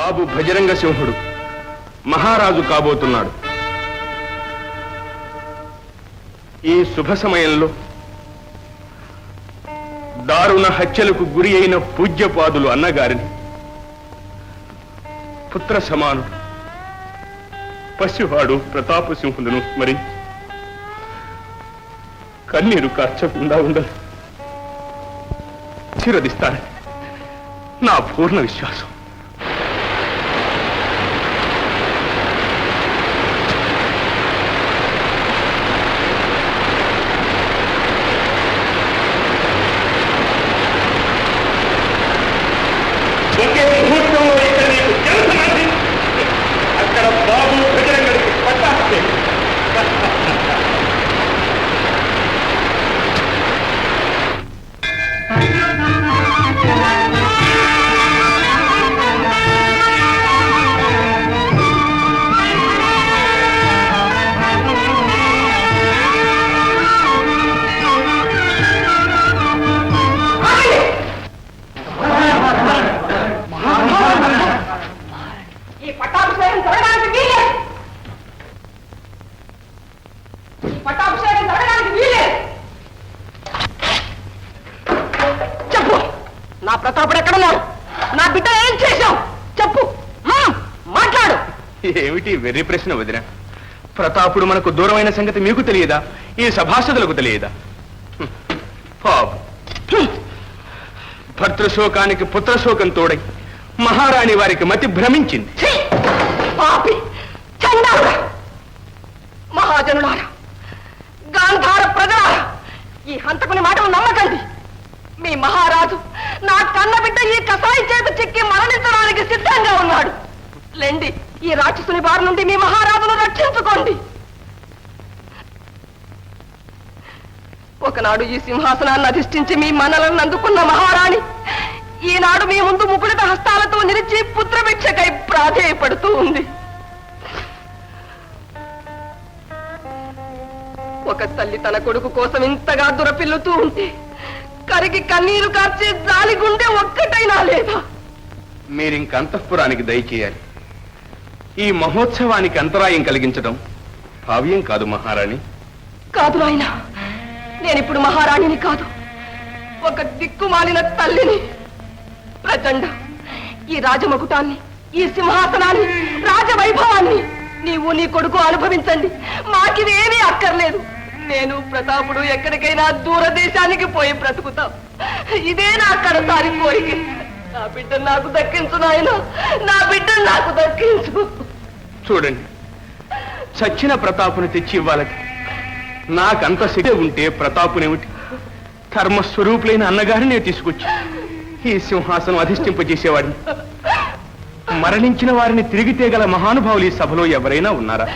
బాబు భజరంగ సింహుడు మహారాజు కాబోతున్నాడు. ఈ శుభ సమయంలో దారుణ హత్యలకు గురి అయిన పూజ్యపాదులు అన్నగారిని పుత్ర సమానుడు పసివాడు ప్రతాపసింహులను స్మరించి కన్నీరు కార్చకుండా ఉండదు చిరదిస్తారని నా పూర్ణ విశ్వాసం. ఒకే ముహూర్తంలో ఇక్కడ నీకు జనసమాధి, అక్కడ బాబు భజరంగడికి పట్టాస్తే నా ప్రతాపుడు ఎక్కడున్నాడు? నా బిడ్డ ఏం చేశావు చెప్పు, మాట్లాడు. ఏమిటి వెర్రి ప్రశ్న వదిన? ప్రతాపుడు మనకు దూరమైన సంగతి మీకు తెలియదా? ఈ సభాసదులకు తెలియదా? పాపం, భర్తృశోకానికి పుత్రశోకం తోడై మహారాణి వారికి మతి భ్రమించింది. పాపి, చండాలుడా, మహాజనులారా, గాంధార ప్రజలారా, ఈ హంతకుని మాటలు నమ్మకండి. మీ మహారాజు నా కన్న బిడ్డ ఈ కసాయి చేత చిక్కి మరణించడానికి సిద్ధంగా ఉన్నాడు. లేండి, ఈ రాక్షసుని బారి నుండి మీ మహారాజును రక్షించుకోండి. ఒకనాడు ఈ సింహాసనాన్ని అధిష్ఠించి మీ మనలను అందుకున్న మహారాణి ఈనాడు మీ ముందు ముకుళిత హస్తాలతో నిలిచి పుత్రభిక్షకై ప్రాధేయపడుతూ ఉంది. ఒక తల్లి తన కొడుకు కోసం ఇంతగా దురపిల్లుతూ ఉంటే కరిగి కన్నీరు కార్చే జాలి గుండె ఒక్కటైనా లేదా? మీరింక అంతఃపురానికి దయచేయాలి. ఈ మహోత్సవానికి అంతరాయం కలిగించడం భావ్యం కాదు మహారాణి. కాదు నాయన, నేనిప్పుడు మహారాణిని కాదు, ఒక దిక్కుమాలిన తల్లిని. ప్రచండ, ఈ రాజమకుటాన్ని, ఈ సింహాసనాన్ని, రాజవైభవాన్ని నీవు నీ కొడుకు అనుభవించండి. మాకిదేమీ అక్కర్లేదు. నేను ప్రతాపుడు ఎక్కడికైనా దూరదేశానికి పోయి బ్రతుకుతాం. ఇదే నా కడసారి కోరిక. నా బిడ్డ నాకు దక్కించు నాయన, నా బిడ్డ నాకు దక్కించు. చూడండి, చచ్చిన ప్రతాపుని తెచ్చి ఇవ్వాలట. నాకంత శక్తి ఉంటే ప్రతాపునేమిటి, ధర్మస్వరూపులైన అన్నగారినే తీసుకొచ్చి ఈ సింహాసనం అధిష్ఠింపజేసేవాడిని. మరణించిన వారిని తిరిగి తేగల మహానుభావులు ఈ సభలో ఎవరైనా ఉన్నారా?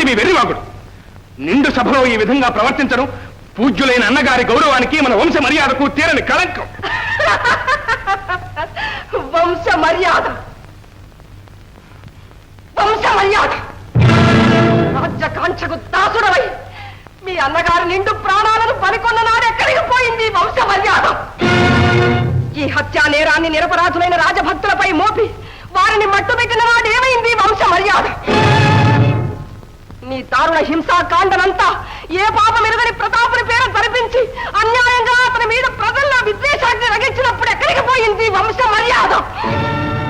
మీ వెర్రివాగుడు నిండు సభలో ఈ విధంగా ప్రవర్తించడం పూజ్యులైన అన్నగారి గౌరవానికి, మన వంశ మర్యాదకు తీరని కళంకం. వంశ మర్యాద, వంశ మర్యాద, రాజ్యకాంక్షకు దాసుడవై మీ అన్నగారి నిండు ప్రాణాలను పనికొన్న నాడు ఎక్కడికి పోయింది వంశ మర్యాద? ఈ హత్యా నేరాన్ని నిరపరాధులైన రాజభక్తులపై మోపి వారిని మట్టుబెట్టిన నాడే దారుణ హింసాకాండనంతా ఏ పాపం ఎరుగని ప్రతాపుని పేరు జరిపించి అన్యాయంగా అతని మీద ప్రజల్లో విద్వేషాన్ని రగించినప్పుడు ఎక్కడికి పోయింది వంశ మర్యాద?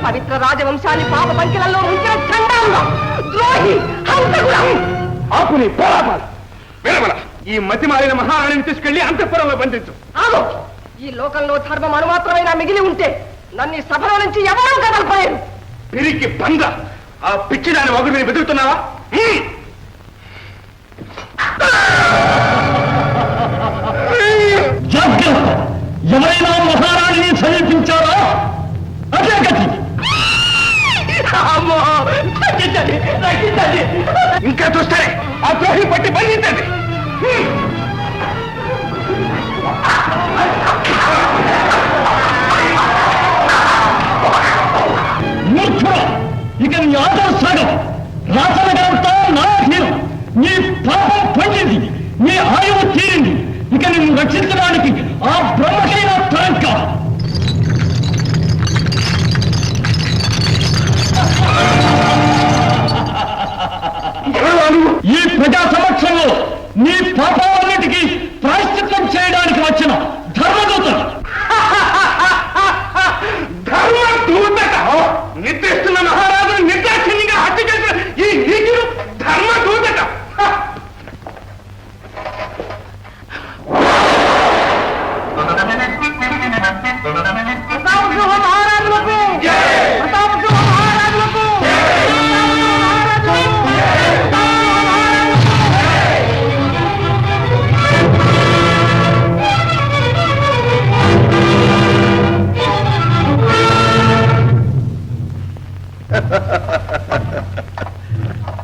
పవిత్ర రాజవంశాన్ని పాప పంకిలలో ఉంచిన చండాంగం, ద్రోహి, హంతకులం. ఆపుని పోరాపాలు వినమల ఈ మతిమాలిన మహారాణిని తీసుకెళ్లి అంతఃపురంలో బంధించు. ఆగు! ఈ లోకంలో ధర్మం అనుమాత్రమైనా మిగిలి ఉంటే నన్ను ఈ సభలో నుంచి ఎవరూ కదలపోయారు. పిరికి బంద! ఆ పిచ్చిదాని ఒకటి మీరు వెతుకుతున్నావా? ఎవరైనా మహారాణిని సమీపించారా? అదే గతి. ఇంకా చూస్తారే ఆ ద్రోహి పట్టి బంధించండి. మూర్ఖుడా, ఇక నీ ఆదర్శం రాసనగంతా నా అధీనం. నీ పాపం పండింది, నీ ఆయువు తీరింది. ఇక నిన్ను రక్షించడానికి ఆ బ్రహ్మకైనా తరం కాదు. ఈ ప్రజా సమక్షంలో నీ పాపాలన్నిటికీ ప్రాయశ్చిత్తం చేయడానికి వచ్చిన ధర్మదూతలు. ధర్మదూతట! నిద్రిస్తున్న మహారాజును నిర్దాక్షిణ్యంగా హత్య చేసిన ఈ నీచుడు ధర్మదూతట!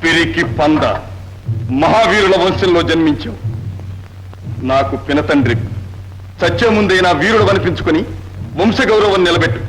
పిరికి పంద, మహావీరుల వంశంలో జన్మించావు. నాకు పినతండ్రి. సత్యం ముందైనా వీరుడు అనిపించుకుని వంశగౌరవం నిలబెట్టు.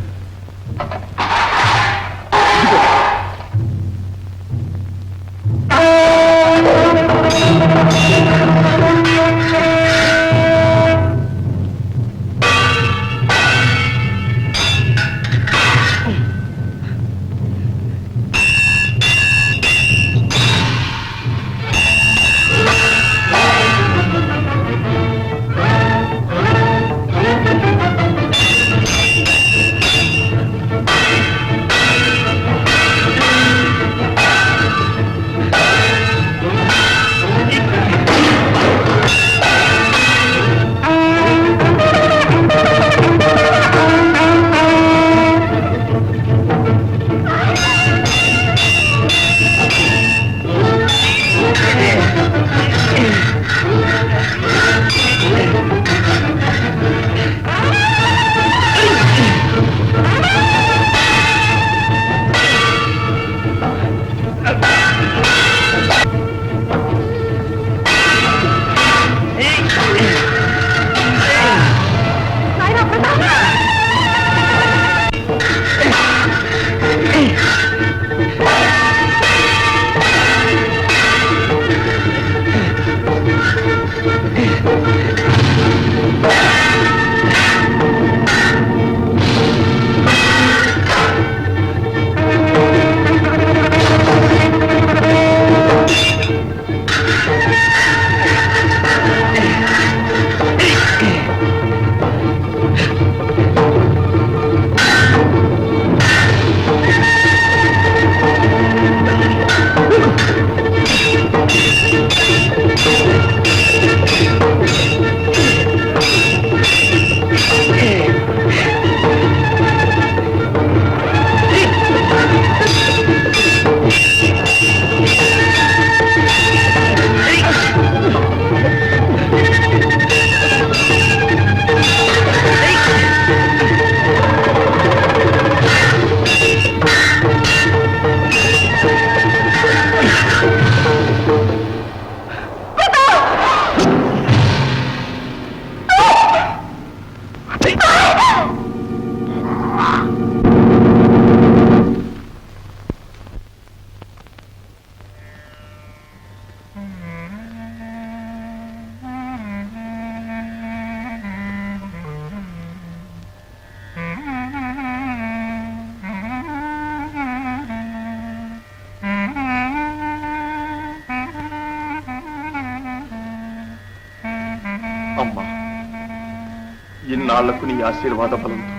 ఇన్నాళ్లకు నీ ఆశీర్వాద బలంతో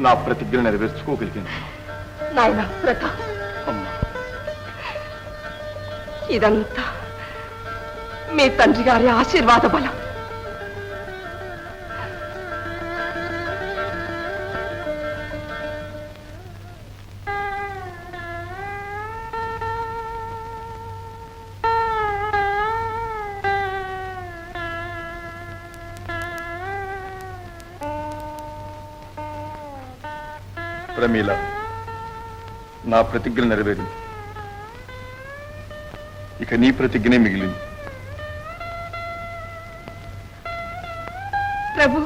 నా ప్రతిజ్ఞ నెరవేర్చుకోగలిగాను. నాయనా ప్రతాప్, అమ్మా, ఇదంతా మీ తండ్రి గారి ఆశీర్వాద బలం. ప్రమీల, నా ప్రతిజ్ఞ నెరవేరింది. ఇక నీ ప్రతిజ్ఞనే మిగిలింది. ప్రభు,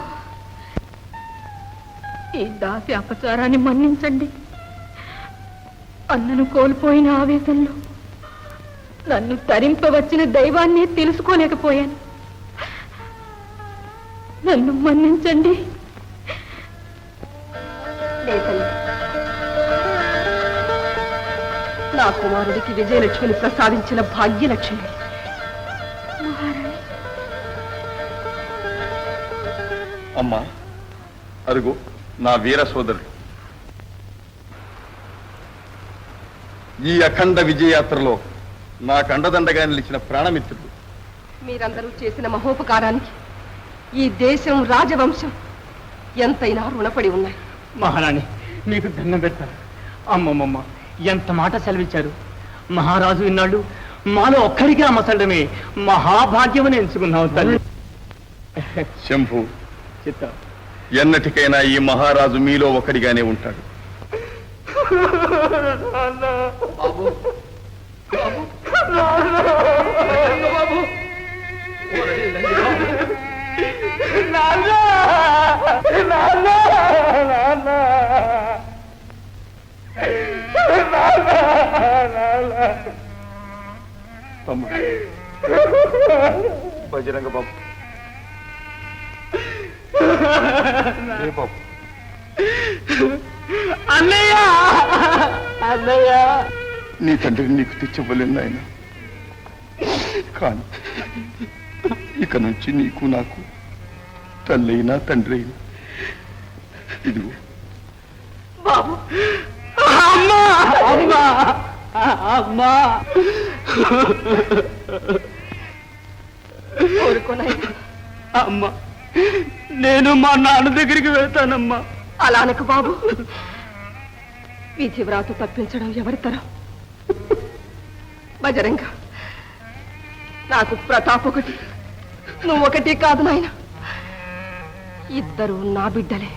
ఈ దాసి అపచారాన్ని మన్నించండి. అన్నను కోల్పోయిన ఆవేశంలో నన్ను తరింపవచ్చిన దైవాన్ని తెలుసుకోలేకపోయాను. నన్ను మన్నించండి. లేదండి, నా కుమారుడికి విజయలక్ష్మిని ప్రసాదించిన భాగ్యలక్ష్మి. అమ్మా, అరుగు నా వీర సోదరుడు. ఈ అఖండ విజయయాత్రలో నాకు అండదండగా నిలిచిన ప్రాణమిత్రుడు. మీరందరూ చేసిన మహోపకారానికి ఈ దేశం, రాజవంశం ఎంతైనా రుణపడి ఉన్నాయి. మహారాణి, మీకు దండం పెడతాను. అమ్మమ్మమ్మ, ఎంత మాట సెలవిచ్చారు. మహారాజు ఇన్నాళ్ళు మాలో ఒక్కడికి అమ్మసడమే మహాభాగ్యమని ఎంచుకున్నావు తల్లి. శంభు, చిత్త, ఎన్నటికైనా ఈ మహారాజు మీలో ఒకడిగానే ఉంటాడు. తమ్ముడు, బజరంగ బాబు, ఏ బాబు, అన్నయ్య, అన్నయ్య, నీ తండ్రిని నీకు తెచ్చివ్వలేను నాయన. కానీ ఇక నుంచి నీకు నాకు తల్లైనా తండ్రి అయినా ఇదిగో. బాబు, అమ్మా, అమ్మా, అమ్మా. కోరుకోనాయన. అమ్మా, నేను మా నాన్న దగ్గరికి వెళ్తానమ్మా. అలా అనకు బాబు. విధి వ్రాత తప్పించడం ఎవరి తరం? బజరంగ, నాకు ప్రతాప్ ఒకటి, నువ్వు ఒకటి కాదు నాయన. ఇద్దరు నా బిడ్డలే.